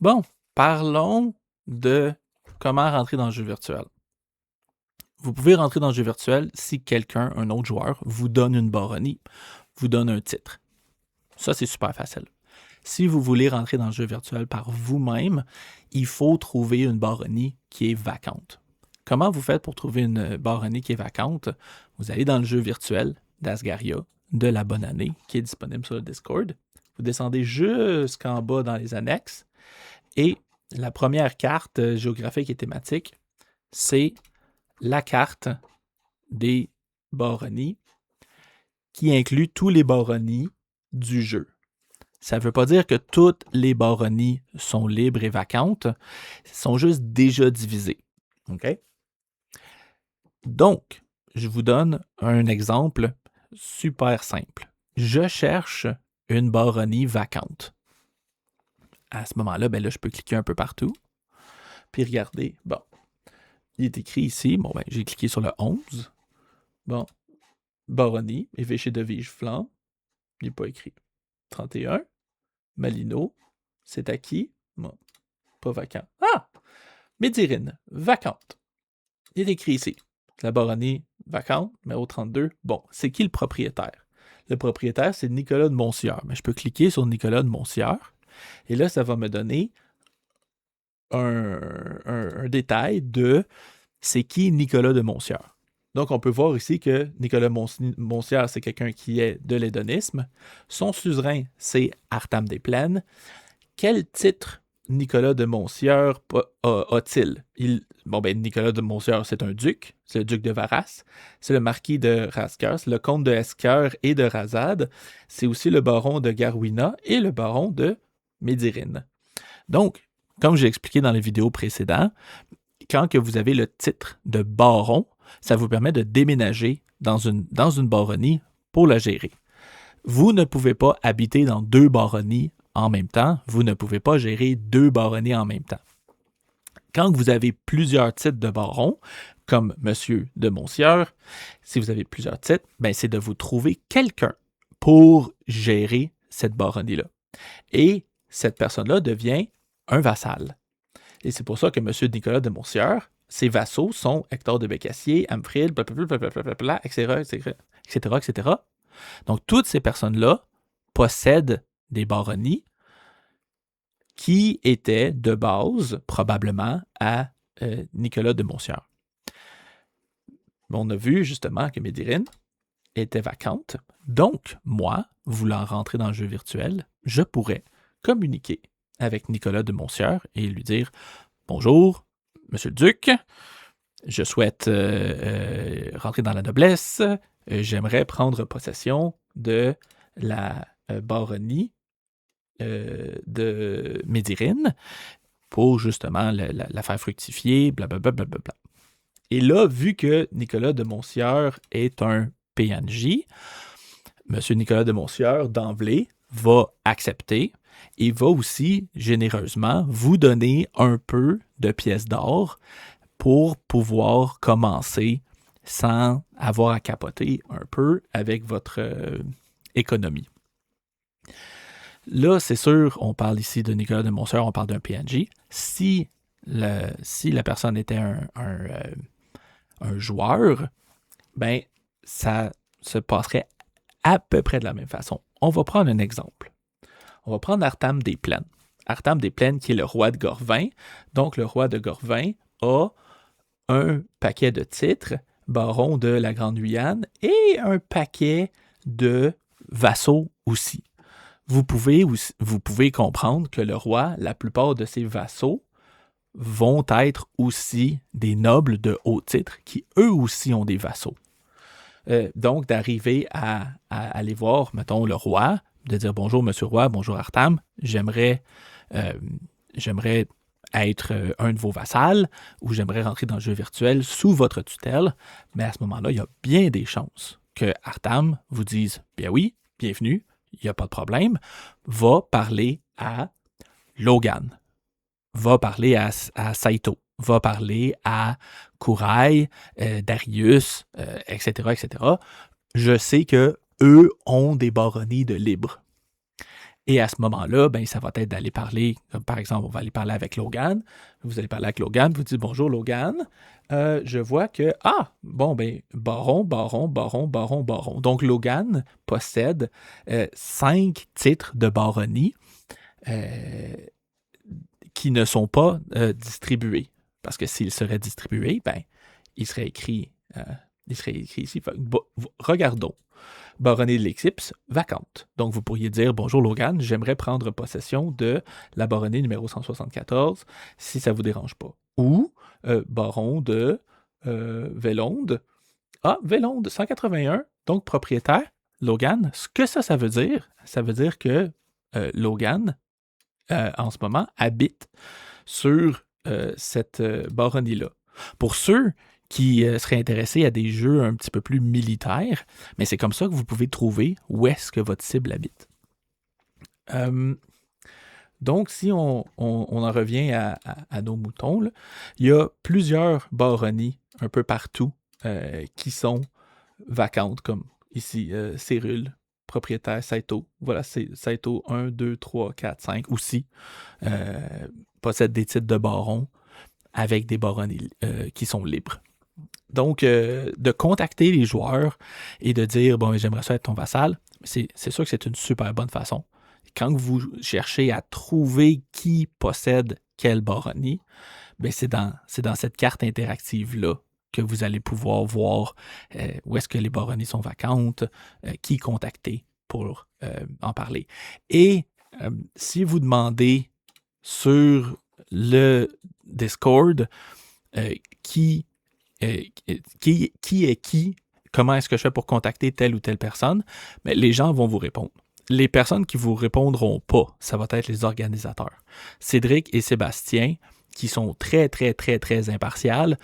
Bon, parlons de comment rentrer dans le jeu virtuel. Vous pouvez rentrer dans le jeu virtuel si quelqu'un, un autre joueur, vous donne une baronnie, vous donne un titre. Ça, c'est super facile. Si vous voulez rentrer dans le jeu virtuel par vous-même, il faut trouver une baronnie qui est vacante. Comment vous faites pour trouver une baronnie qui est vacante? Vous allez dans le jeu virtuel d'Asgaria, de la bonne année, qui est disponible sur le Discord. Vous descendez jusqu'en bas dans les annexes et la première carte géographique et thématique, c'est la carte des baronnies qui inclut tous les baronnies du jeu. Ça ne veut pas dire que toutes les baronnies sont libres et vacantes, elles sont juste déjà divisées. OK? Donc, je vous donne un exemple super simple. Je cherche une baronnie vacante. À ce moment-là, ben là, je peux cliquer un peu partout. Puis regardez, bon, il est écrit ici, bon, ben, j'ai cliqué sur le 11. Bon, baronnie, évêché de Vigeflambe, il n'est pas écrit. 31, Malino, c'est à qui? Bon, pas vacant. Ah! Médirine, vacante. Il est écrit ici. La baronnie vacante, numéro 32. Bon, c'est qui le propriétaire? Le propriétaire, c'est Nicolas de Monsieur. Mais je peux cliquer sur Nicolas de Monsieur. Et là, ça va me donner un détail de c'est qui Nicolas de Monsieur. Donc, on peut voir ici que Nicolas Monsieur, c'est quelqu'un qui est de l'hédonisme. Son suzerain, c'est Artam des Plaines. Quel titre Nicolas de Monsieur a-t-il? Nicolas de Monsieur, c'est un duc. C'est le duc de Varas. C'est le marquis de Raskar. C'est le comte de Esker et de Razad. C'est aussi le baron de Garwina et le baron de Médirine. Donc, comme j'ai expliqué dans les vidéos précédentes, quand que vous avez le titre de baron, ça vous permet de déménager dans une baronnie pour la gérer. Vous ne pouvez pas habiter dans 2 baronnies en même temps. Vous ne pouvez pas gérer 2 baronnies en même temps. Quand vous avez plusieurs titres de baron, comme Monsieur de Monsieur, si vous avez plusieurs titres, ben c'est de vous trouver quelqu'un pour gérer cette baronnie-là. Et cette personne-là devient un vassal. Et c'est pour ça que M. Nicolas de Monsieur, ses vassaux sont Hector de Bécassier, Amfril, etc., etc. Donc, toutes ces personnes-là possèdent des baronnies qui étaient de base, probablement, à Nicolas de Monsieur. On a vu justement que Médirine était vacante. Donc, moi, voulant rentrer dans le jeu virtuel, je pourrais communiquer avec Nicolas de Monsieur et lui dire « Bonjour, Monsieur le Duc, je souhaite rentrer dans la noblesse. J'aimerais prendre possession de la baronnie de Médirine pour justement la faire fructifier, blablabla. Bla. Et là, vu que Nicolas de Monsieur est un PNJ, M. Nicolas de Monsieur, d'emblée, va accepter et va aussi généreusement vous donner un peu de pièces d'or pour pouvoir commencer sans avoir à capoter un peu avec votre économie. Là, c'est sûr, on parle ici de Nicolas de Monsieur, on parle d'un PNJ. Si la personne était un joueur, ben ça se passerait à peu près de la même façon. On va prendre un exemple. On va prendre Artam des Plaines. Artam des Plaines qui est le roi de Gorvin. Donc, le roi de Gorvin a un paquet de titres, baron de la Grande-Guyane, et un paquet de vassaux aussi. Vous pouvez comprendre que le roi, la plupart de ses vassaux, vont être aussi des nobles de haut titre qui, eux aussi, ont des vassaux. Donc, d'arriver à aller voir, mettons, le roi, de dire « Bonjour, monsieur le roi, bonjour Artam, j'aimerais être un de vos vassals ou j'aimerais rentrer dans le jeu virtuel sous votre tutelle. » Mais à ce moment-là, il y a bien des chances que Artam vous dise « Bien oui, bienvenue, il n'y a pas de problème. » Va parler à Logan, va parler à Saito, va parler à Kurai, Darius, etc. Je sais que eux ont des baronnies de libre. Et à ce moment-là, ben, ça va être d'aller parler, comme par exemple, on va aller parler avec Logan. Vous allez parler avec Logan, vous dites bonjour Logan. Je vois que, baron, baron, baron, baron, baron. Donc Logan possède 5 titres de baronnie qui ne sont pas distribués. Parce que s'ils seraient distribués, ben, il serait écrit ici. Regardons. Baronnie de l'Éclipse, vacante. Donc, vous pourriez dire, bonjour Logan, j'aimerais prendre possession de la baronnie numéro 174, si ça ne vous dérange pas. Ou, baron de Vélonde. Ah, Vélonde, 181, donc propriétaire, Logan. Ce que ça veut dire que Logan, en ce moment, habite sur cette baronnie-là. Pour ceux qui seraient intéressés à des jeux un petit peu plus militaires, mais c'est comme ça que vous pouvez trouver où est-ce que votre cible habite. Donc, si on en revient à nos moutons, là, il y a plusieurs baronnies un peu partout qui sont vacantes, comme ici, Cyril, propriétaire, Saito. Voilà, c'est Saito 1, 2, 3, 4, 5 aussi. Possède des titres de baron avec des baronnies qui sont libres. Donc, de contacter les joueurs et de dire, bon, j'aimerais ça être ton vassal, c'est sûr que c'est une super bonne façon. Quand vous cherchez à trouver qui possède quelle baronnie, ben c'est dans cette carte interactive-là que vous allez pouvoir voir où est-ce que les baronnies sont vacantes, qui contacter pour en parler. Et si vous demandez sur le Discord qui est qui, comment est-ce que je fais pour contacter telle ou telle personne, mais les gens vont vous répondre. Les personnes qui vous répondront pas, ça va être les organisateurs. Cédric et Sébastien, qui sont très, très, très, très impartials,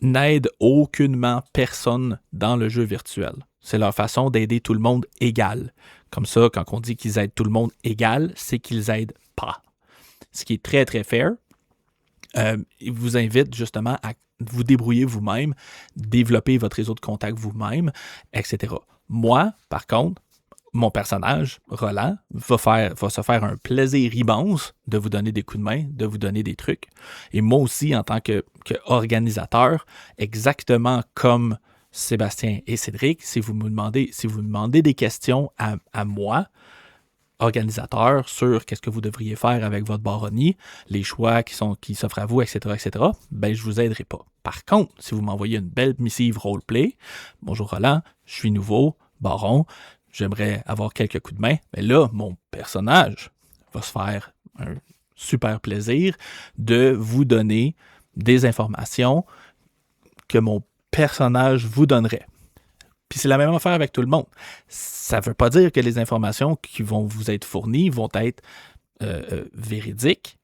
n'aident aucunement personne dans le jeu virtuel. C'est leur façon d'aider tout le monde égal. Comme ça, quand on dit qu'ils aident tout le monde égal, c'est qu'ils aident pas. Ce qui est très, très fair. Ils vous invitent justement à vous débrouiller vous-même, développer votre réseau de contacts vous-même, etc. Moi, par contre, mon personnage, Roland, va se faire un plaisir immense de vous donner des coups de main, de vous donner des trucs. Et moi aussi, en tant que organisateur, exactement comme Sébastien et Cédric, si vous me demandez des questions à moi, organisateur, sur qu'est-ce que vous devriez faire avec votre baronnie, les choix qui s'offrent à vous, etc., ben je vous aiderai pas. Par contre, si vous m'envoyez une belle missive roleplay, bonjour Roland, je suis nouveau, baron, j'aimerais avoir quelques coups de main, mais là, mon personnage va se faire un super plaisir de vous donner des informations que mon personnage vous donnerait. Puis c'est la même affaire avec tout le monde. Ça ne veut pas dire que les informations qui vont vous être fournies vont être véridiques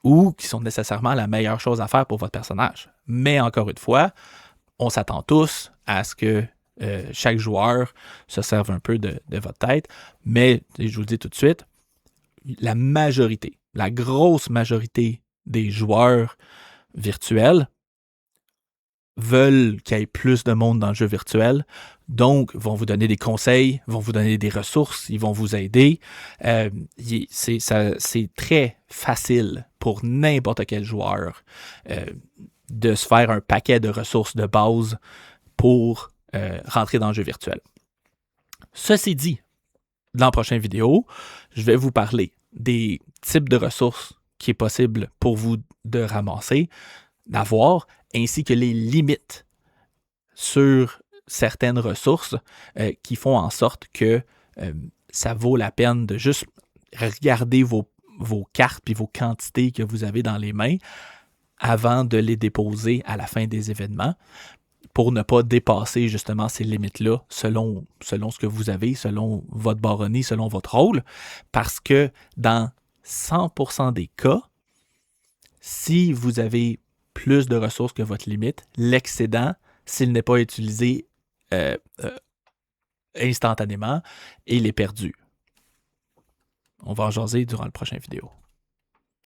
ou qui sont nécessairement la meilleure chose à faire pour votre personnage. Mais encore une fois, on s'attend tous à ce que chaque joueur se serve un peu de votre tête. Mais je vous le dis tout de suite, la grosse majorité des joueurs virtuels veulent qu'il y ait plus de monde dans le jeu virtuel, donc vont vous donner des conseils, vont vous donner des ressources, ils vont vous aider. C'est très facile pour n'importe quel joueur de se faire un paquet de ressources de base pour rentrer dans le jeu virtuel. Ceci dit, dans la prochaine vidéo, je vais vous parler des types de ressources qui est possible pour vous de ramasser, d'avoir, ainsi que les limites sur certaines ressources qui font en sorte que ça vaut la peine de juste regarder vos cartes et vos quantités que vous avez dans les mains avant de les déposer à la fin des événements pour ne pas dépasser justement ces limites-là selon ce que vous avez, selon votre baronnie, selon votre rôle, parce que dans 100% des cas, si vous avez plus de ressources que votre limite, l'excédent, s'il n'est pas utilisé instantanément, il est perdu. On va en jaser durant la prochaine vidéo.